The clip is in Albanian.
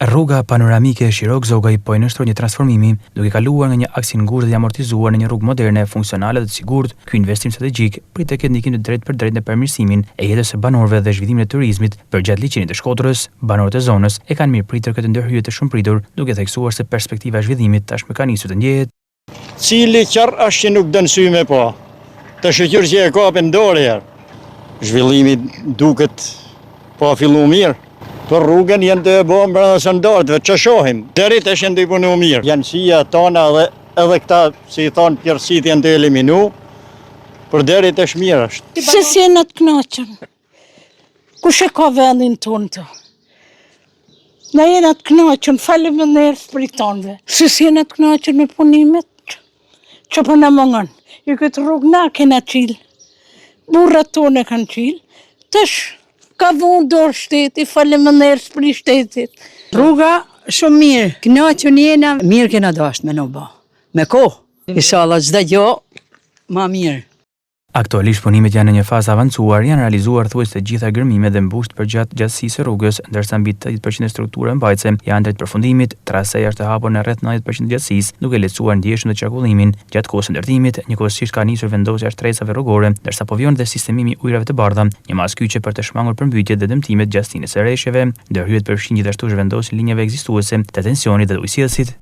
Rruga panoramike Shirok-Zogaj po nënshtroi një transformimi, duke kaluar nga një aks i ngurtë dhe amortizuar në një rrugë moderne, funksionale dhe të sigurt. Ky investim strategjik pritet të ketë ndikim të drejtë për drejtë në përmirësimin e jetës së banorëve dhe zhvillimin e turizmit përgjatë liçenit të Shkodrës. Banorët e zonës e kanë mirëpritur këtë ndërhyrje të shumëpritur, duke theksuar se perspektiva e zhvillimit tashmë ka nisur të ndjehet. Cili qarr është që nuk dën sy me pa. Të shoqëruar që e kapën dorë herë. Zhvillimi duket po fillu mirë. Për rrugën janë të bëjmë brenda standardëve, që shohim. Deri tash janë të punu mirë. Janësia tona dhe edhe këta, si i thonë, pjerësit janë të eliminu, për deri tash mirë është. Se si jena të kënaqur. Kush e ka vendin tonë të? Ne jena të kënaqur, faleminderit pritonëve. Se si jena të kënaqur me punimet, që po na mungon. I këtë rrugë na kena qilë. Burrat tonë kanë qilë. Tash ka vënë dorë shteti, faleminderit për shtetit. Rruga shumë mirë, kënaqur jena, mirë kena dashur me në bë. Me kohë, inshallah çdo gjë më mirë. Aktualisht punimet janë në një fazë avancuar, janë realizuar thuajse të gjitha gërmimet dhe mbusht përgjatë gjatësisë së rrugës, ndërsa mbi 80% e strukturës mbajtëse janë drejt përfundimit. Traseja është e hapur në rreth 90% gjatësisë, duke lehtësuar ndjeshmën dhe qarkullimin gjatë kohës së ndërtimit. Njëkohësisht ka nisur vendosja e shtresave rrugore, ndërsa po vjen dhe sistemimi i ujërave të bardha, një masë kyçe për të shmangur përmbytjet dhe dëmtimet gjatë stinës së rreshjeve. Ndërhyrjet përfshin gjithashtu zhvendosjen e linjave ekzistuese të tensionit dhe ujësillësit.